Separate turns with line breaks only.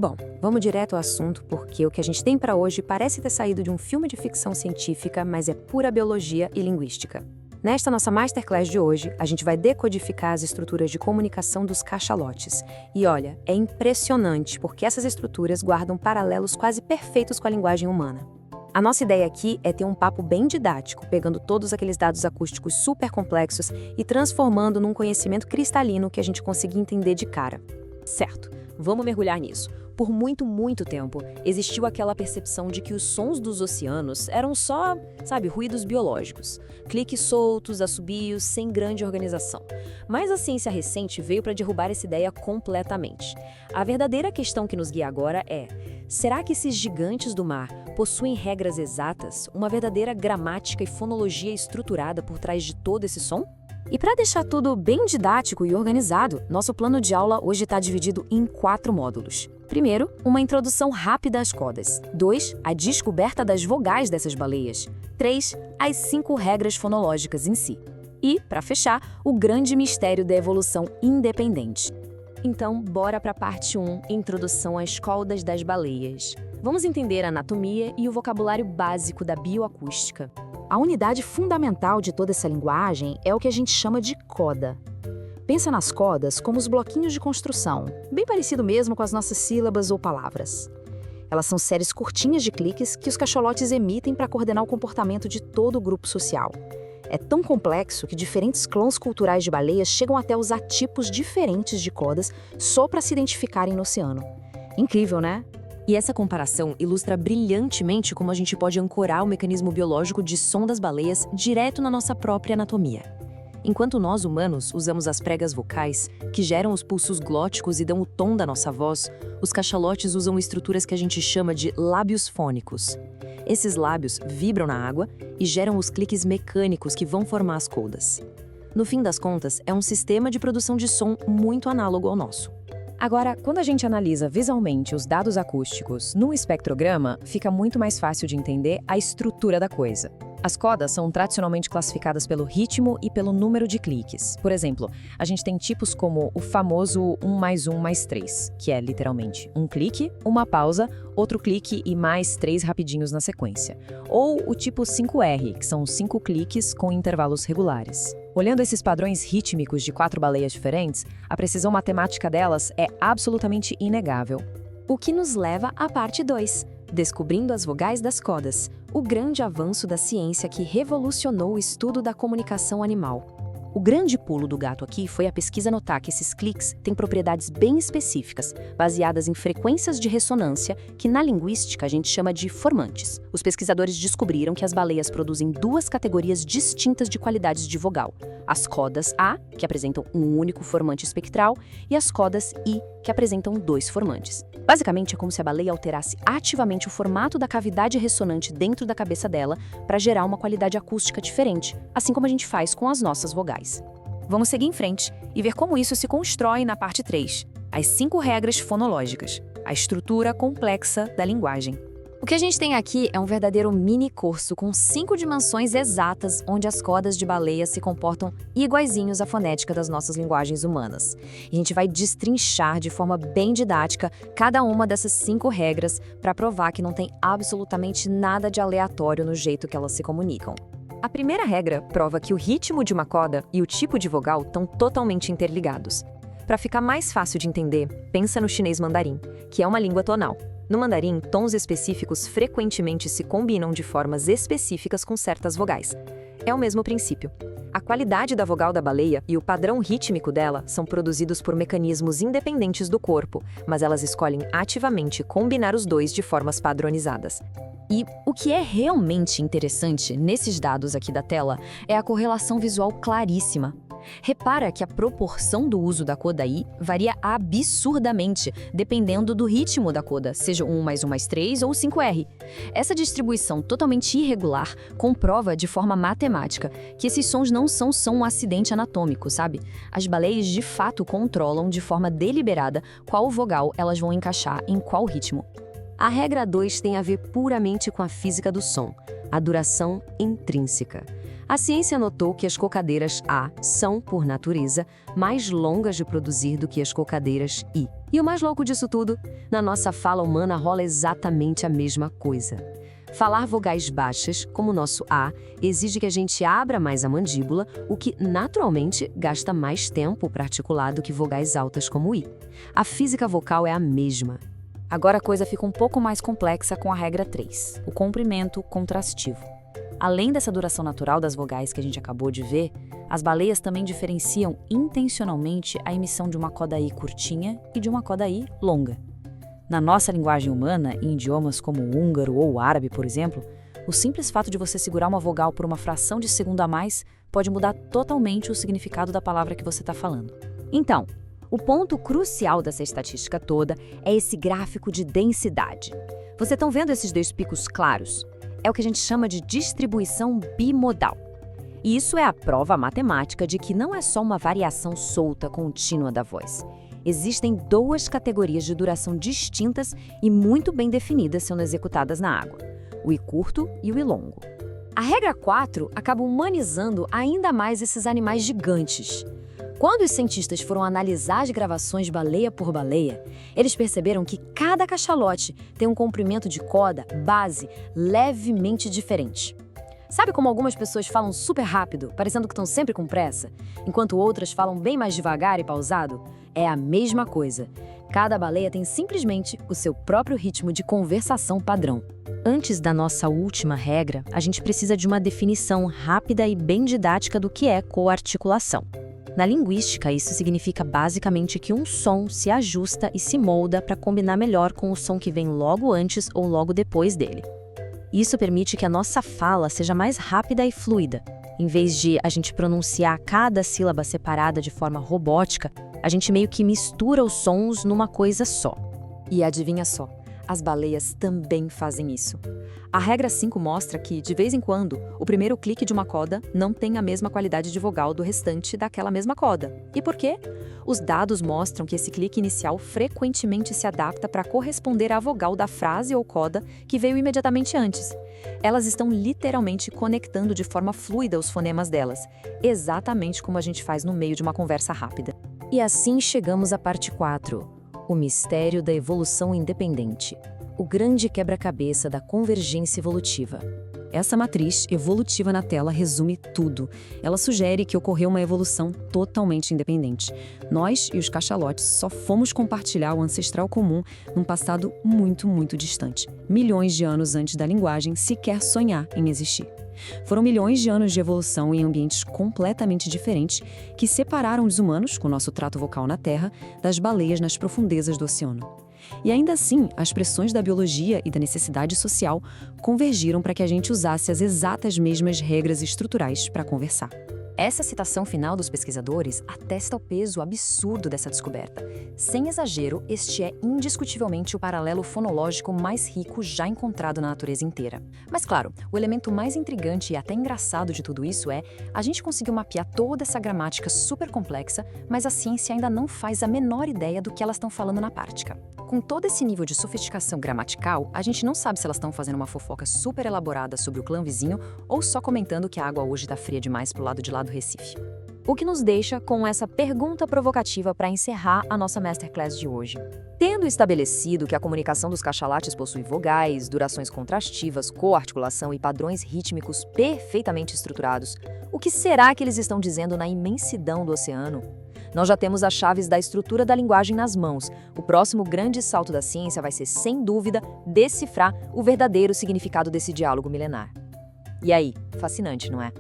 Bom, vamos direto ao assunto porque o que a gente tem para hoje parece ter saído de um filme de ficção científica, mas é pura biologia e linguística. Nesta nossa masterclass de hoje, a gente vai decodificar as estruturas de comunicação dos cachalotes. E olha, é impressionante porque essas estruturas guardam paralelos quase perfeitos com a linguagem humana. A nossa ideia aqui é ter um papo bem didático, pegando todos aqueles dados acústicos super complexos e transformando num conhecimento cristalino que a gente consiga entender de cara.
Certo, vamos mergulhar nisso. Por muito tempo, existiu aquela percepção de que os sons dos oceanos eram só, ruídos biológicos. Cliques soltos, assobios, sem grande organização. Mas a ciência recente veio para derrubar essa ideia completamente. A verdadeira questão que nos guia agora é: será que esses gigantes do mar possuem regras exatas, uma verdadeira gramática e fonologia estruturada por trás de todo esse som?
E para deixar tudo bem didático e organizado, nosso plano de aula hoje está dividido em 4 módulos. Primeiro, uma introdução rápida às codas. 2, a descoberta das vogais dessas baleias. 3, as 5 regras fonológicas em si. E, para fechar, o grande mistério da evolução independente.
Então, bora para a parte 1, introdução às caudas das baleias. Vamos entender a anatomia e o vocabulário básico da bioacústica.
A unidade fundamental de toda essa linguagem é o que a gente chama de coda. Pensa nas codas como os bloquinhos de construção, bem parecido mesmo com as nossas sílabas ou palavras. Elas são séries curtinhas de cliques que os cachalotes emitem para coordenar o comportamento de todo o grupo social. É tão complexo que diferentes clãs culturais de baleias chegam até a usar tipos diferentes de codas só para se identificarem no oceano. Incrível, né?
E essa comparação ilustra brilhantemente como a gente pode ancorar o mecanismo biológico de som das baleias direto na nossa própria anatomia. Enquanto nós, humanos, usamos as pregas vocais, que geram os pulsos glóticos e dão o tom da nossa voz, os cachalotes usam estruturas que a gente chama de lábios fônicos. Esses lábios vibram na água e geram os cliques mecânicos que vão formar as codas. No fim das contas, é um sistema de produção de som muito análogo ao nosso.
Agora, quando a gente analisa visualmente os dados acústicos no espectrograma, fica muito mais fácil de entender a estrutura da coisa. As codas são tradicionalmente classificadas pelo ritmo e pelo número de cliques. Por exemplo, a gente tem tipos como o famoso 1 mais 1 mais 3, que é literalmente um clique, uma pausa, outro clique e mais 3 rapidinhos na sequência. Ou o tipo 5R, que são 5 cliques com intervalos regulares. Olhando esses padrões rítmicos de 4 baleias diferentes, a precisão matemática delas é absolutamente inegável.
O que nos leva à parte 2, descobrindo as vogais das codas, o grande avanço da ciência que revolucionou o estudo da comunicação animal.
O grande pulo do gato aqui foi a pesquisa notar que esses cliques têm propriedades bem específicas, baseadas em frequências de ressonância, que na linguística a gente chama de formantes. Os pesquisadores descobriram que as baleias produzem 2 categorias distintas de qualidades de vogal: as codas A, que apresentam um único formante espectral, e as codas I, que apresentam 2 formantes. Basicamente, é como se a baleia alterasse ativamente o formato da cavidade ressonante dentro da cabeça dela para gerar uma qualidade acústica diferente, assim como a gente faz com as nossas vogais.
Vamos seguir em frente e ver como isso se constrói na parte 3, as 5 regras fonológicas, a estrutura complexa da linguagem. O que a gente tem aqui é um verdadeiro mini-curso com 5 dimensões exatas onde as codas de baleia se comportam iguaizinhos à fonética das nossas linguagens humanas. E a gente vai destrinchar de forma bem didática cada uma dessas 5 regras para provar que não tem absolutamente nada de aleatório no jeito que elas se comunicam. A primeira regra prova que o ritmo de uma coda e o tipo de vogal estão totalmente interligados. Para ficar mais fácil de entender, pensa no chinês mandarim, que é uma língua tonal. No mandarim, tons específicos frequentemente se combinam de formas específicas com certas vogais. É o mesmo princípio. A qualidade da vogal da baleia e o padrão rítmico dela são produzidos por mecanismos independentes do corpo, mas elas escolhem ativamente combinar os dois de formas padronizadas. E o que é realmente interessante nesses dados aqui da tela é a correlação visual claríssima. Repara que a proporção do uso da coda I varia absurdamente, dependendo do ritmo da coda, seja 1 mais 1 mais 3 ou 5R. Essa distribuição totalmente irregular comprova de forma matemática que esses sons não são só um acidente anatômico, sabe? As baleias de fato controlam de forma deliberada qual vogal elas vão encaixar em qual ritmo.
A regra 2 tem a ver puramente com a física do som, a duração intrínseca. A ciência notou que as cocadeiras A são, por natureza, mais longas de produzir do que as cocadeiras I. E o mais louco disso tudo, na nossa fala humana rola exatamente a mesma coisa. Falar vogais baixas, como o nosso A, exige que a gente abra mais a mandíbula, o que, naturalmente, gasta mais tempo para articular do que vogais altas como o I. A física vocal é a mesma.
Agora a coisa fica um pouco mais complexa com a regra 3, o comprimento contrastivo. Além dessa duração natural das vogais que a gente acabou de ver, as baleias também diferenciam intencionalmente a emissão de uma coda I curtinha e de uma coda I longa. Na nossa linguagem humana, em idiomas como o húngaro ou o árabe, por exemplo, o simples fato de você segurar uma vogal por uma fração de segundo a mais pode mudar totalmente o significado da palavra que você está falando.
Então, o ponto crucial dessa estatística toda é esse gráfico de densidade. Vocês estão vendo esses dois picos claros? É o que a gente chama de distribuição bimodal. E isso é a prova matemática de que não é só uma variação solta contínua da voz. Existem duas categorias de duração distintas e muito bem definidas sendo executadas na água: o I curto e o I longo. A regra 4 acaba humanizando ainda mais esses animais gigantes. Quando os cientistas foram analisar as gravações baleia por baleia, eles perceberam que cada cachalote tem um comprimento de coda base levemente diferente. Sabe como algumas pessoas falam super rápido, parecendo que estão sempre com pressa, enquanto outras falam bem mais devagar e pausado? É a mesma coisa. Cada baleia tem simplesmente o seu próprio ritmo de conversação padrão. Antes da nossa última regra, a gente precisa de uma definição rápida e bem didática do que é coarticulação. Na linguística, isso significa basicamente que um som se ajusta e se molda para combinar melhor com o som que vem logo antes ou logo depois dele. Isso permite que a nossa fala seja mais rápida e fluida. Em vez de a gente pronunciar cada sílaba separada de forma robótica, a gente meio que mistura os sons numa coisa só.
E adivinha só, as baleias também fazem isso. A regra 5 mostra que, de vez em quando, o primeiro clique de uma coda não tem a mesma qualidade de vogal do restante daquela mesma coda. E por quê? Os dados mostram que esse clique inicial frequentemente se adapta para corresponder à vogal da frase ou coda que veio imediatamente antes. Elas estão literalmente conectando de forma fluida os fonemas delas, exatamente como a gente faz no meio de uma conversa rápida.
E assim chegamos à parte 4, o mistério da evolução independente. O grande quebra-cabeça da convergência evolutiva.
Essa matriz evolutiva na tela resume tudo. Ela sugere que ocorreu uma evolução totalmente independente. Nós e os cachalotes só fomos compartilhar o ancestral comum num passado muito, muito distante. Milhões de anos antes da linguagem sequer sonhar em existir. Foram milhões de anos de evolução em ambientes completamente diferentes que separaram os humanos, com nosso trato vocal na Terra, das baleias nas profundezas do oceano. E ainda assim, as pressões da biologia e da necessidade social convergiram para que a gente usasse as exatas mesmas regras estruturais para conversar.
Essa citação final dos pesquisadores atesta o peso absurdo dessa descoberta. Sem exagero, este é indiscutivelmente o paralelo fonológico mais rico já encontrado na natureza inteira. Mas claro, o elemento mais intrigante e até engraçado de tudo isso é a gente conseguiu mapear toda essa gramática super complexa, mas a ciência ainda não faz a menor ideia do que elas estão falando na prática. Com todo esse nível de sofisticação gramatical, a gente não sabe se elas estão fazendo uma fofoca super elaborada sobre o clã vizinho ou só comentando que a água hoje está fria demais pro lado de lá do Recife.
O que nos deixa com essa pergunta provocativa para encerrar a nossa Masterclass de hoje. Tendo estabelecido que a comunicação dos cachalates possui vogais, durações contrastivas, coarticulação e padrões rítmicos perfeitamente estruturados, o que será que eles estão dizendo na imensidão do oceano? Nós já temos as chaves da estrutura da linguagem nas mãos. O próximo grande salto da ciência vai ser, sem dúvida, decifrar o verdadeiro significado desse diálogo milenar. E aí, fascinante, não é?